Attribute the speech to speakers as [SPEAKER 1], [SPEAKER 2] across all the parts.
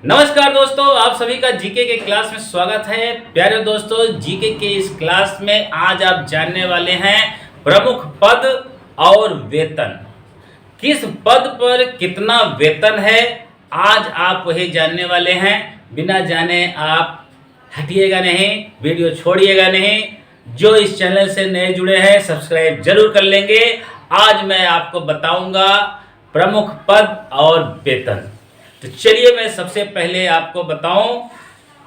[SPEAKER 1] नमस्कार दोस्तों, आप सभी का जीके के क्लास में स्वागत है। प्यारे दोस्तों, जीके के इस क्लास में आज आप जानने वाले हैं प्रमुख पद और वेतन। किस पद पर कितना वेतन है, आज आप वही जानने वाले हैं। बिना जाने आप हटिएगा नहीं, वीडियो छोड़िएगा नहीं। जो इस चैनल से नए जुड़े हैं सब्सक्राइब जरूर कर लेंगे। आज मैं आपको बताऊंगा प्रमुख पद और वेतन। तो चलिए मैं सबसे पहले आपको बताऊं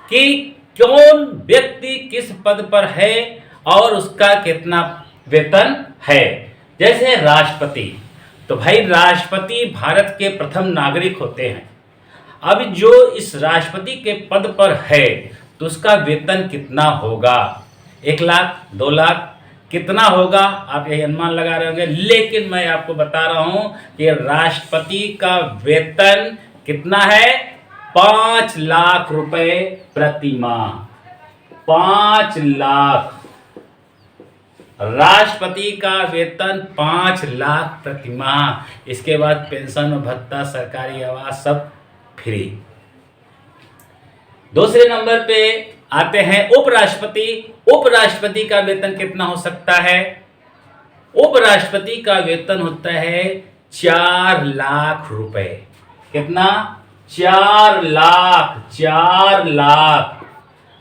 [SPEAKER 1] कि कौन व्यक्ति किस पद पर है और उसका कितना वेतन है। जैसे राष्ट्रपति, तो भाई राष्ट्रपति भारत के प्रथम नागरिक होते हैं। अब जो इस राष्ट्रपति के पद पर है तो उसका वेतन कितना होगा, 1 लाख 2 लाख कितना होगा, आप यही अनुमान लगा रहे होंगे। लेकिन मैं आपको बता रहा हूं कि राष्ट्रपति का वेतन कितना है, 5 लाख रुपए प्रति माह। 5 लाख राष्ट्रपति का वेतन, 5 लाख प्रति माह। इसके बाद पेंशन और भत्ता, सरकारी आवास सब फ्री। दूसरे नंबर पे आते हैं उपराष्ट्रपति। उपराष्ट्रपति का वेतन कितना हो सकता है? उपराष्ट्रपति का वेतन होता है 4 लाख रुपए। कितना? 4 लाख।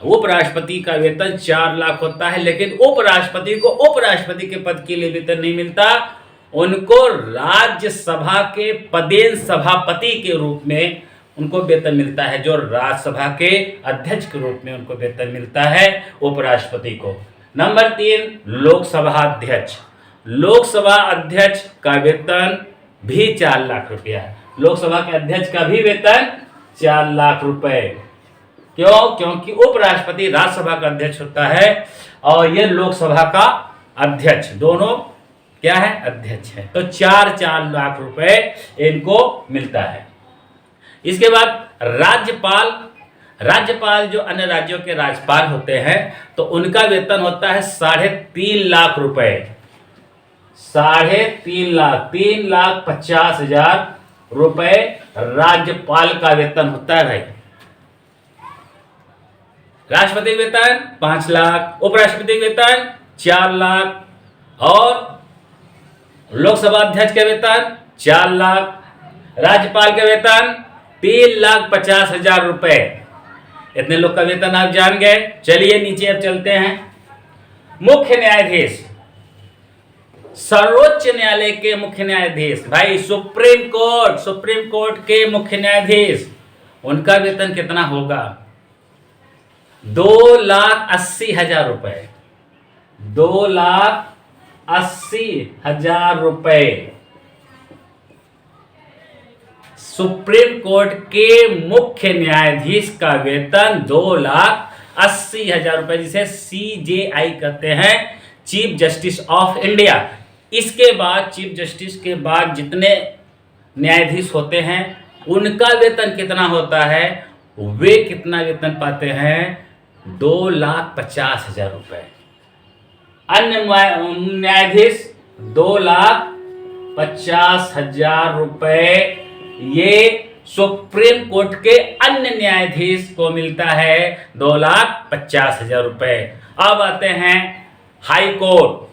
[SPEAKER 1] उपराष्ट्रपति का वेतन 4 लाख होता है। लेकिन उपराष्ट्रपति को उपराष्ट्रपति के पद के लिए वेतन नहीं मिलता, उनको राज्यसभा के पदेन सभापति के रूप में उनको वेतन मिलता है। जो राज्यसभा के अध्यक्ष के रूप में उनको वेतन मिलता है उपराष्ट्रपति को। नंबर 3, लोकसभा अध्यक्ष। लोकसभा अध्यक्ष का वेतन भी 4 लाख रुपया है। लोकसभा के अध्यक्ष का भी वेतन 4 लाख रुपए। क्यों? क्योंकि उपराष्ट्रपति राज्यसभा का अध्यक्ष होता है और ये लोकसभा का अध्यक्ष, दोनों क्या है? अध्यक्ष है। तो 4 लाख रुपए इनको मिलता है। इसके बाद राज्यपाल। राज्यपाल जो अन्य राज्यों के राज्यपाल होते हैं तो उनका वेतन होता है 3.5 लाख रुपए। 3.5 लाख, 3,50,000 रुपए राज्यपाल का वेतन होता है भाई। राष्ट्रपति वेतन 5 लाख, उपराष्ट्रपति वेतन 4 लाख और लोकसभा अध्यक्ष के वेतन 4 लाख, राज्यपाल के वेतन 3,50,000 रुपए। इतने लोग का वेतन आप जान गए। चलिए नीचे अब चलते हैं। मुख्य न्यायाधीश, सर्वोच्च न्यायालय के मुख्य न्यायाधीश, भाई सुप्रीम कोर्ट के मुख्य न्यायाधीश, उनका वेतन कितना होगा? 2,80,000 रुपए। 2,80,000 रुपए। सुप्रीम कोर्ट के मुख्य न्यायाधीश का वेतन 2,80,000 रुपए, जिसे CJI कहते हैं, चीफ जस्टिस ऑफ इंडिया। इसके बाद चीफ जस्टिस के बाद जितने न्यायाधीश होते हैं उनका वेतन कितना होता है? वे कितना वेतन पाते हैं? 2,50,000 रुपए। अन्य न्यायाधीश 2,50,000 रुपए ये सुप्रीम कोर्ट के अन्य न्यायाधीश को मिलता है 2,50,000 रुपए। अब आते हैं हाई कोर्ट।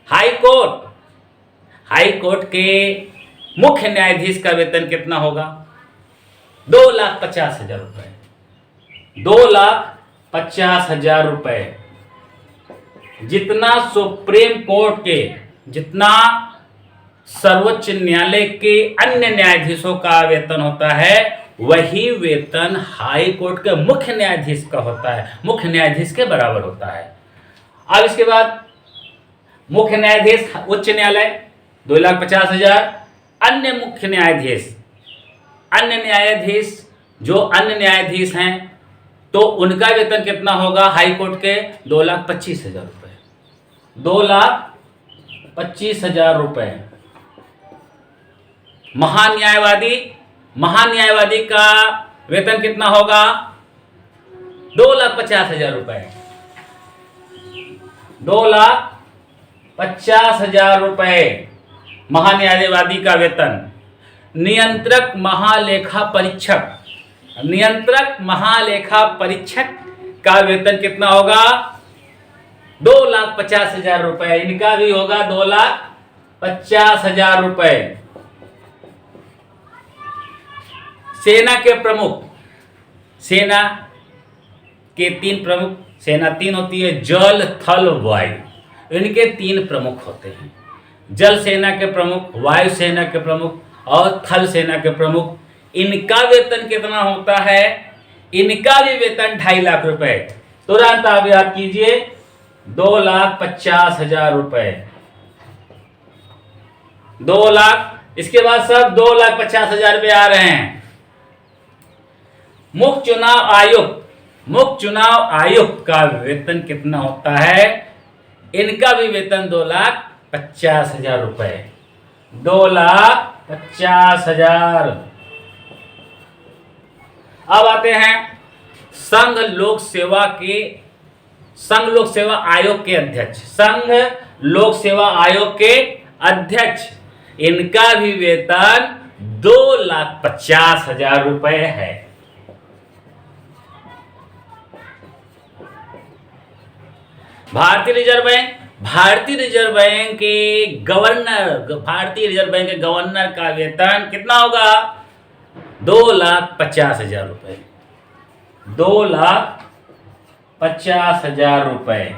[SPEAKER 1] हाई कोर्ट के मुख्य न्यायाधीश का वेतन कितना होगा? 2,50,000 रुपए। 2,50,000 रुपए। जितना सुप्रीम कोर्ट के, जितना सर्वोच्च न्यायालय के अन्य न्यायाधीशों का वेतन होता है, वही वेतन हाई कोर्ट के मुख्य न्यायाधीश का होता है, मुख्य न्यायाधीश के बराबर होता है। अब इसके बाद मुख्य न्यायाधीश उच्च न्यायालय 2,50,000। अन्य मुख्य न्यायाधीश, जो अन्य न्यायाधीश हैं तो उनका वेतन कितना होगा? हाई कोर्ट के 2,25,000 रुपए। 2,25,000 रुपए। महान्यायवादी का वेतन कितना होगा? 2,50,000 रुपए। 2,50,000 रुपए महान्यायवादी का वेतन। नियंत्रक महालेखा परीक्षक नियंत्रक महालेखा परीक्षक का वेतन कितना होगा? 2,50,000 रुपए। इनका भी होगा 2,50,000 रुपए। सेना के प्रमुख, सेना के 3 प्रमुख, सेना 3 होती है, जल थल वायु, इनके 3 प्रमुख होते हैं। जल सेना के प्रमुख, वायु सेना के प्रमुख और थल सेना के प्रमुख। इनका वेतन कितना होता है? इनका भी वेतन 2.5 लाख रुपए। तुरंत आप याद कीजिए, 2,50,000 रुपए। 2 लाख, इसके बाद सब 2,50,000 रुपए आ रहे हैं। मुख्य चुनाव आयुक्त, मुख्य चुनाव आयुक्त का वेतन कितना होता है? इनका भी वेतन 2,50,000 रुपए। 2,50,000। अब आते हैं संघ लोक सेवा आयोग के अध्यक्ष। संघ लोक सेवा आयोग के अध्यक्ष, इनका भी वेतन 2,50,000 रुपए है। भारतीय रिजर्व बैंक, भारतीय रिजर्व बैंक के गवर्नर, भारतीय रिजर्व बैंक के गवर्नर का वेतन कितना होगा? 2,50,000 रुपए। 2,50,000 रुपए।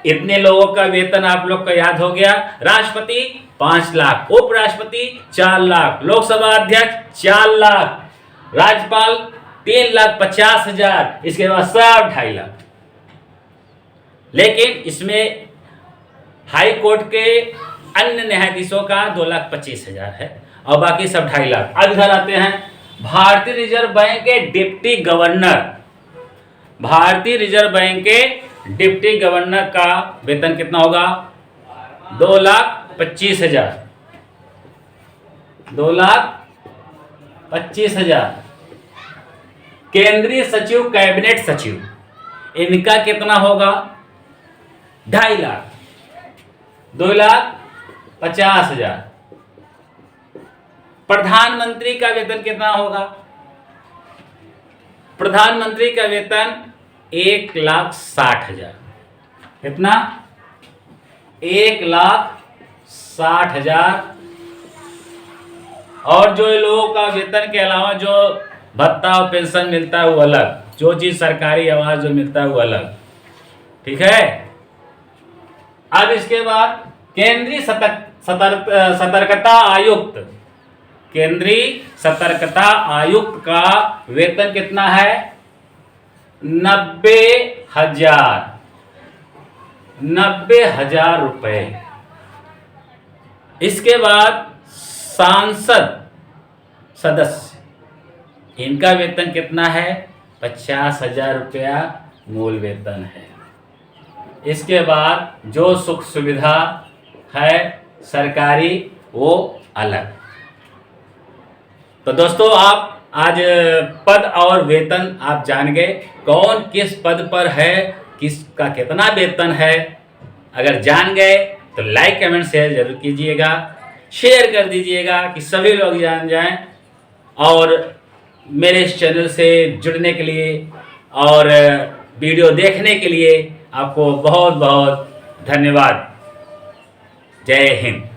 [SPEAKER 1] इतने लोगों का वेतन आप लोग को याद हो गया। राष्ट्रपति 5 लाख, उपराष्ट्रपति 4 लाख, लोकसभा अध्यक्ष 4 लाख, राज्यपाल 3,50,000, इसके बाद सब 2.5 लाख। लेकिन इसमें हाई कोर्ट के अन्य न्यायाधीशों का 2,25,000 है और बाकी सब 2.5 लाख। अब इधर आते हैं भारतीय रिजर्व बैंक के डिप्टी गवर्नर। भारतीय रिजर्व बैंक के डिप्टी गवर्नर का वेतन कितना होगा? 2,25,000। 2,25,000। केंद्रीय सचिव, कैबिनेट सचिव, इनका कितना होगा? 2.5 लाख। 2,50,000। प्रधानमंत्री का वेतन कितना होगा? प्रधानमंत्री का वेतन 1,60,000। कितना? 1,60,000। और जो लोगों का वेतन के अलावा जो भत्ता और पेंशन मिलता है वो अलग, जो चीज सरकारी आवास जो मिलता है वो अलग। ठीक है। अब इसके बाद केंद्रीय सतर्कता आयुक्त, केंद्रीय सतर्कता आयुक्त का वेतन कितना है? 90,000। 90,000 रुपए। इसके बाद सांसद सदस्य, इनका वेतन कितना है? 50,000 रुपया मूल वेतन है। इसके बाद जो सुख सुविधा है सरकारी वो अलग। तो दोस्तों आप आज पद और वेतन आप जान गए, कौन किस पद पर है, किसका कितना वेतन है। अगर जान गए तो लाइक कमेंट शेयर जरूर कीजिएगा, शेयर कर दीजिएगा कि सभी लोग जान जाएं। और मेरे इस चैनल से जुड़ने के लिए और वीडियो देखने के लिए आपको बहुत बहुत धन्यवाद। जय हिंद।